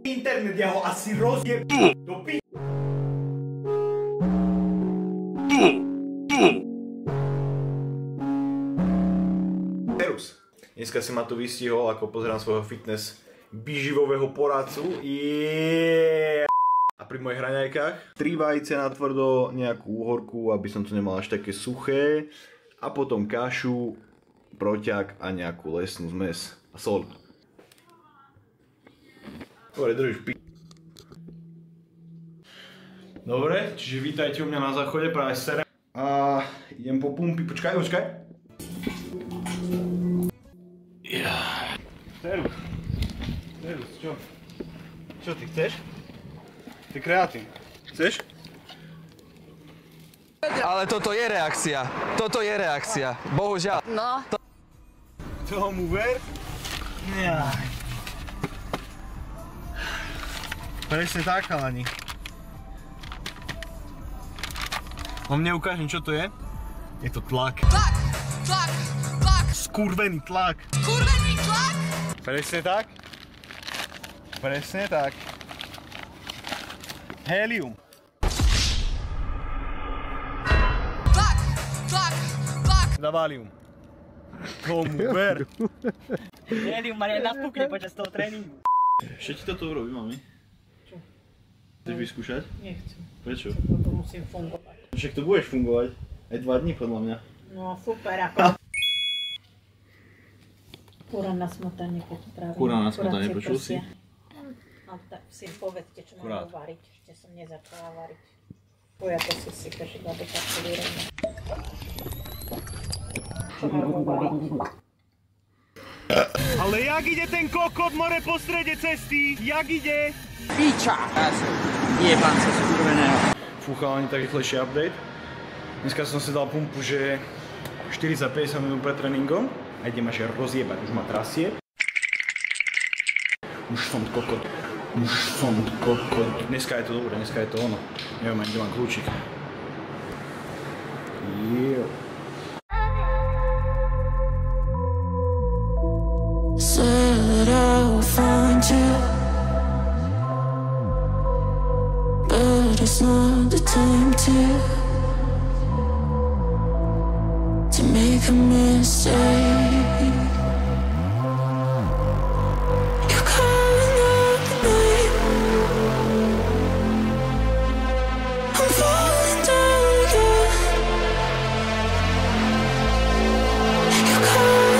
Internet, ja ho asi rozjeb do pi... Serus. Dneska si ma tu vystihol, ako pozerám svojho fitness výživového poradcu. A pri mojich hraňajkách 3 vajce na tvrdo, nejakú úhorku, aby som to nemal až také suché. A potom kašu, proťak a nejakú lesnú zmes. A sol. Dobre, držíš pi... Dobre, čiže vítajte u mňa na záchode, práve serem. A idem po pumpy, počkaj. Serus, čo? Čo ty chceš? Ty kreatín. Chceš? Ale toto je reakcia, bohužiaľ. No. Tomu ver? Ja. Presne tak, chalani. On mne ukážem, čo to je? Je to tlak. Tlak. Skurvený tlak. Kurvený tlak. Presne tak. Helium. Tlak. Davalium. Tomu ver. Helium ma nenapukne počas toho tréningu. Ešte ti toto urobím, mami. Čo? Chceš vyskúšať? Nechcem. Prečo? Lebo musím fungovať. Však to budeš fungovať. Aj 2 dní podľa mňa. No super, ako... Kúra na smotanie, keď pravím. Kúra na smotanie, počul si? No tak si povedzte, čo mám variť. Ešte som nezačala variť. Pojato si sypeš iba do takto vyrejme. Čo mám variť? Ale jak ide ten kokot more po strede cesty? Jak ide? Píča! Jebám sa skurveného. Fúchal ani tak rýchlejší update. Dneska som si dal pumpu, že 40-50 minút pred tréningom. A idem až rozjebať, už ma trasie. Už som kokot. Dneska je to dobré, dneska je to ono. Neviem ani, kde mám kľúčik. Said I will find you, but it's not the time to make a mistake. You're calling out the name. I'm falling down again. You're calling out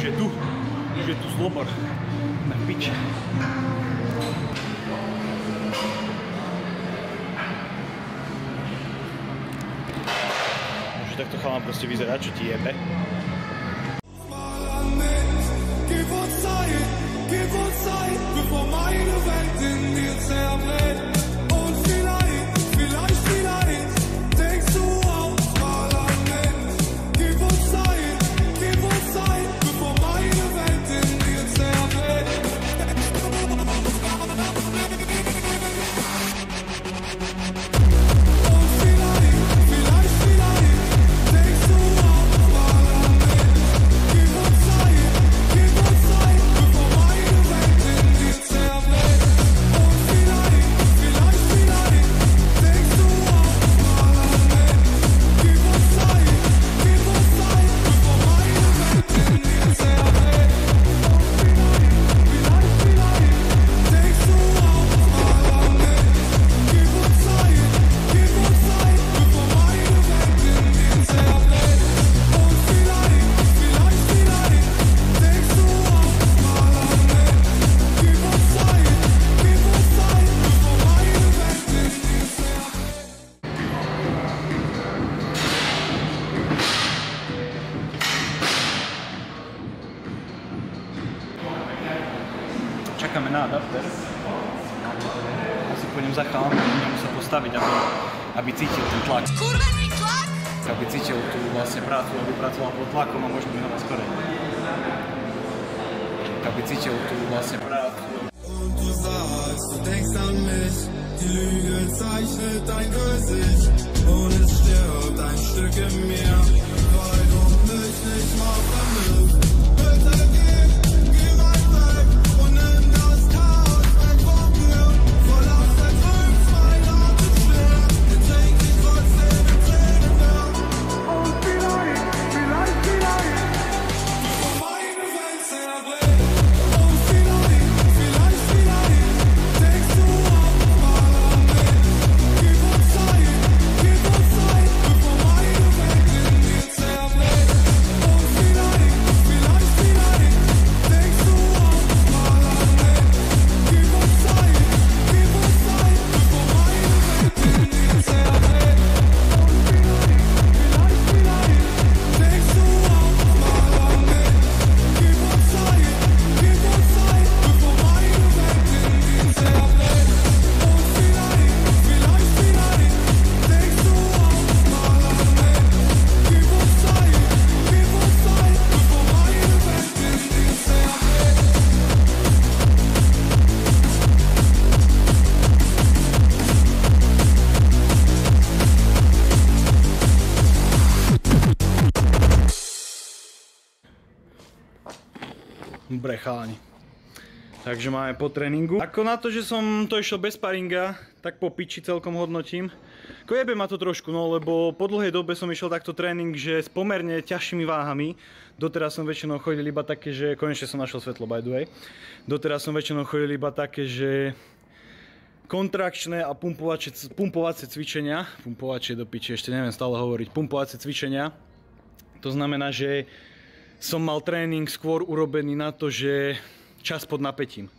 je tu zlobor. Na piče. Môže takto chalám proste vyzerať, čo ti jebe. Čakáme na adapter. Asi pôjdem za chalám, budem sa postaviť, aby cítil ten tlak. Kurvený tlak! Aby cítil tú vlastne prácu, aby pracoval pod tlakom a možno by na vás skorej. Aby cítil tú vlastne prácu. Und du sagst, du denkst an mich, die Lüge zeichnet dein Gesicht und es stirbt ein Stück in mir, weil du mich nicht mal vermisst. Bitte geh weit weg und nimm das Chaos weg von mir. Verlass dein Triumph, mein Atem schwer, ihr trinkt dich trotzdem in Tränen mehr. Und vielleicht, du vor meine Welt zerbrichst. Und vielleicht denkst du auch mal an mich. Gib uns Zeit, bevor meine Welt in dir zerbricht. Und vielleicht denkst du auch mal an mich. Gib uns Zeit, bevor meine Welt in dir zerbricht. Und vielleicht denkst du auch mal an mich. Gib uns Zeit, bevor meine Welt in dir zerbricht. Und vielleicht denkst du auch mal an mich. Gib uns Zeit, bevor meine Welt in dir zerbricht. Dobre chalani. Takže máme po tréningu. Ako na to, že som to išiel bez sparinga, tak po piči celkom hodnotím. Ako jebe ma to trošku, no lebo po dlhej dobe som išiel takto tréning, že s pomerne ťažšími váhami. Doteraz som väčšinou chodil iba také, že konečne som našiel svetlo, by the way. Doteraz som väčšinou chodil iba také, že kontrakčné a pumpovacie cvičenia. Pumpovacie do piči, ešte neviem stále hovoriť. Pumpovacie cvičenia. To znamená, že som mal tréning skôr urobený na to, že čas pod napätím.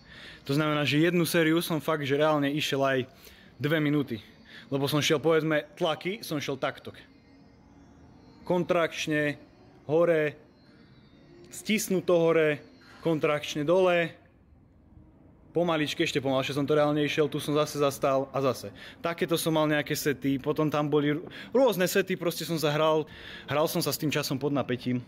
To znamená, že jednu sériu som fakt, že reálne išiel aj 2 minúty. Lebo som šiel, povedzme, tlaky, som šiel takto. Kontrakčne, hore, stisnuto hore, kontrakčne dole, pomaličky, ešte pomalšie som to reálne išiel, tu som zase zastal a zase. Takéto som mal nejaké sety, potom tam boli rôzne sety, proste som sa hral som sa s tým časom pod napätím.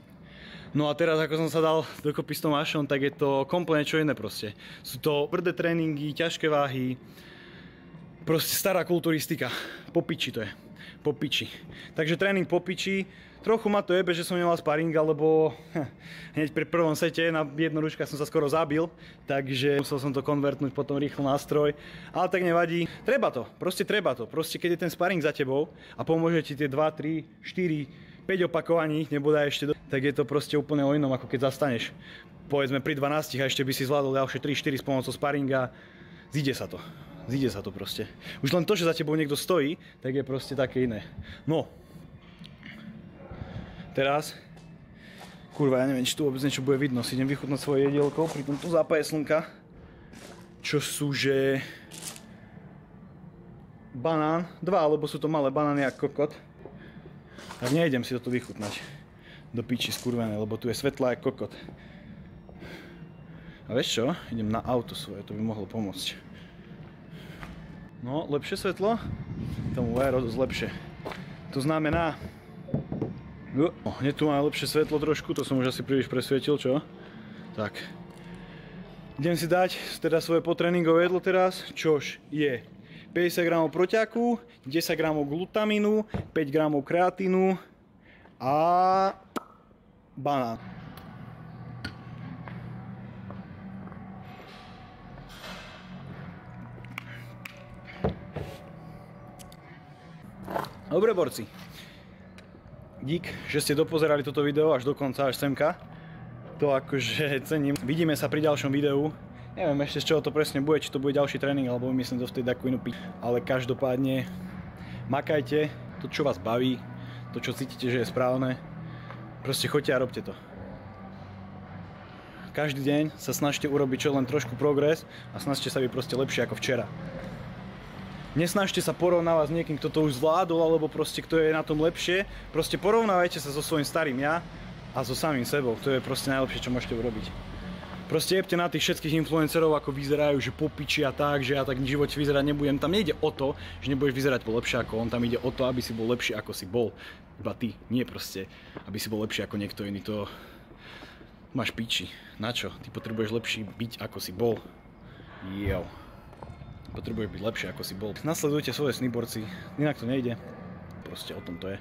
No a teraz, ako som sa dal dokopy s Tomášom, tak je to kompletne čo iné proste. Sú to tvrdé tréningy, ťažké váhy, proste stará kulturistika. Po piči to je. Po piči. Takže tréning po piči. Trochu ma to jebe, že som nemal sparing, lebo hneď pri prvom sete na jednoručkách som sa skoro zabil, takže musel som to konvertnúť potom rýchlo nástroj. Ale tak nevadí. Treba to. Proste keď je ten sparing za tebou a pomôže ti tie 2, 3, 4, 5 opakovaní, nebude ešte tak je to proste úplne o inom, ako keď zastaneš. Povedzme pri 12 a ešte by si zvládol ďalšie 3-4 s pomocou sparinga. Zíde sa to. Zíde sa to proste. Už len to, že za tebou niekto stojí, tak je proste také iné. No. Teraz Kurva, ja neviem, či tu vôbec niečo bude vidno. Si idem vychutnať svoje jedielko pri tomto zápaje slnka. Čo sú, že... banán. 2, alebo sú to malé banány ako kokot. Tak nejdem si toto vychutnať. Do piči skurvené, lebo tu je svetlá ako kokot. A vieš čo? Idem na auto svoje, to by mohlo pomôcť. No, lepšie svetlo? Tomu Vero dosť lepšie. To znamená... hneď tu máme lepšie svetlo trošku, to som už asi príliš presvietil, čo? Tak. Idem si dať teda svoje potréningové jedlo teraz, čož je 50 g proťaku, 10 g glutamínu, 5 g kreatínu a banán. Dobre, borci. Dík, že ste dopozerali toto video až do konca, až semka. To akože cením. Vidíme sa pri ďalšom videu. Neviem ešte z čoho to presne bude, či to bude ďalší tréning, alebo myslím to vtedy takú inú piť. Ale každopádne makajte to, čo vás baví, to, čo cítite, že je správne. Proste choďte a robte to. Každý deň sa snažte urobiť čo len trošku progres a snažte sa byť proste lepšie ako včera. Nesnažte sa porovnávať s niekým, kto to už zvládol, alebo proste kto je na tom lepšie. Proste porovnávajte sa so svojím starým ja a so samým sebou. To je proste najlepšie, čo môžete urobiť. Proste jebte na tých všetkých influencerov, ako vyzerajú, že popiči a tak, že ja tak v živote vyzerať nebudem. Tam nejde o to, že nebudeš vyzerať lepšie ako on, tam ide o to, aby si bol lepší ako si bol. Iba ty, nie proste, aby si bol lepší ako niekto iný. To máš piči. Na čo? Ty potrebuješ lepší byť ako si bol. Jo. Potrebuješ byť lepšie ako si bol. Nasledujte svoje sny, borci. Inak to nejde. Proste o tom to je.